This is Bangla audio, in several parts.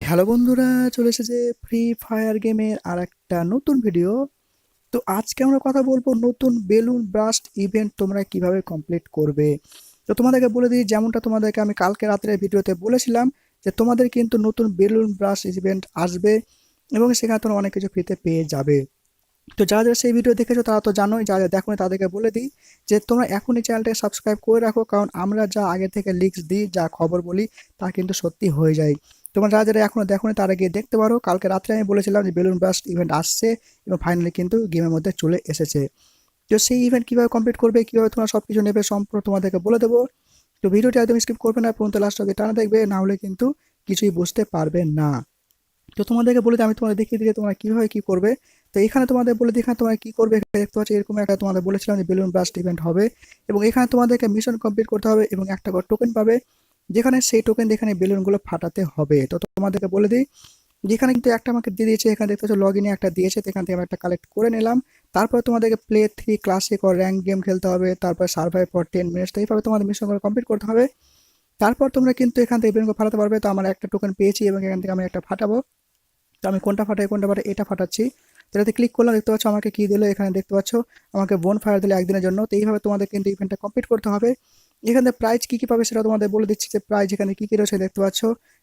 হ্যালো বন্ধুরা, চলে এসেছে ফ্রি ফায়ার গেমের আর একটা নতুন ভিডিও। তো আজকে আমরা কথা বলবো নতুন বেলুন ব্রাস্ট ইভেন্ট তোমরা কিভাবে কমপ্লিট করবে। তো তোমাদেরকে বলে দিই, যেমনটা তোমাদেরকে আমি কালকে রাত্রে ভিডিওতে বলেছিলাম যে তোমাদের কিন্তু নতুন বেলুন ব্রাস্ট ইভেন্ট আসবে এবং সেখানে তোমরা অনেক কিছু ফ্রিতে পেয়ে যাবে। তো যারা যারা সেই ভিডিও দেখেছো তারা তো জানোই, যারা যারা দেখোনি তাদেরকে বলে দিই যে তোমরা এখনই চ্যানেলটাকে সাবস্ক্রাইব করে রাখো, কারণ আমরা যা আগে থেকে লিঙ্কস দিই, যা খবর বলি তা কিন্তু সত্যি হয়ে যায়। তোমরা যারা যারা এখনো দেখোনি তারা গিয়ে দেখতে পারো। কালকে রাত্রে আমি বলেছিলাম যে বেলুন ব্রাস্ট ইভেন্ট আসছে এবং ফাইনালি কিন্তু গেমের মধ্যে চলে এসেছে। তো সেই ইভেন্ট কীভাবে কমপ্লিট করবে, কীভাবে তোমরা সব কিছু নেবে সম্পূর্ণ তোমাদেরকে বলে দেবো। তো ভিডিওটি একদম স্কিপ করবে না, পর্যন্ত লাস্ট অবধি টানা দেখবে, না হলে কিন্তু কিছুই বুঝতে পারবে না। তো তোমাদেরকে বলে দিই, আমি তোমাদের দেখিয়ে দিই যে তোমরা কীভাবে কী করবে। তো এখানে তোমাদের বলে দিই, এখানে তোমরা কী করবে। এখানে দেখতে পাচ্ছ এরকম একটা তোমাদের বলেছিলাম যে বেলুন ব্লাস্ট ইভেন্ট হবে এবং এখানে তোমাদেরকে মিশন কমপ্লিট করতে হবে এবং একটা করে টোকেন পাবে, যেখানে সেই টোকেন দিয়ে এখানে বেলুনগুলো ফাটাতে হবে। তো তোমাদেরকে বলে দিই, যেখানে কিন্তু একটা আমাকে দিয়ে দিয়েছে, এখানে দেখতে পাচ্ছ লগ ইনে একটা দিয়েছে, তো এখান থেকে আমি একটা কালেক্ট করে নিলাম। তারপর তোমাদেরকে প্লে 3 ক্লাসিক ও র্যাঙ্ক গেম খেলতে হবে, তারপর সার্ভাইভ ফর 10 মিনিটস। তো এইভাবে তোমাদের মিশনগুলো কমপ্লিট করতে হবে। তারপর তোমরা কিন্তু এখান থেকে বেলুনগুলো ফাটাতে পারবে। তো আমার একটা টোকেন পেয়েছি এবং এখান থেকে আমি একটা ফাটাবো। তো আমি কোনটা ফাটাই এটা ফাটাচ্ছি। তো এটাতে ক্লিক করলাম, দেখতে পাচ্ছ আমাকে কি দিল, এখানে দেখতে পাচ্ছ আমাকে বোন ফায়ার দিলে একদিনের জন্য। তো এইভাবে তোমাদের কিন্তু ইভেন্টটা কমপ্লিট করতে হবে। এখানে প্রাইজ কী কী পাবে সেটা তোমাদের বলে দিচ্ছি, যে প্রাইজ এখানে কী কী রয়েছে দেখতে পাচ্ছ।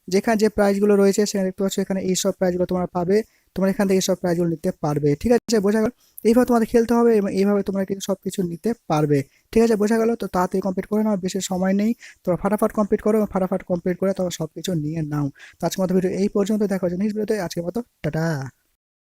যেখানে যে প্রাইজগুলো রয়েছে সেখানে দেখতে পাচ্ছ, এখানে এইসব প্রাইজগুলো তোমরা পাবে। তোমরা এখান থেকে এইসব প্রাইজগুলো নিতে পারবে, ঠিক আছে, বোঝা গেল। এইভাবে তোমাদের খেলতে হবে এবং এইভাবে তোমরা কিন্তু সব কিছু নিতে পারবে, ঠিক আছে, বোঝা গেল। তো তাড়াতাড়ি কমপ্লিট করে নাও, বেশি সময় নেই। তোমরা ফাটাফাট কমপ্লিট করো এবং ফাটাফাট কমপ্লিট করে তোমরা সব কিছু নিয়ে নাও। তো আজকের মতো ভিডিও এই পর্যন্ত, দেখা হচ্ছে নেক্সট ভিডিওতে। আজকের মতো টাটা।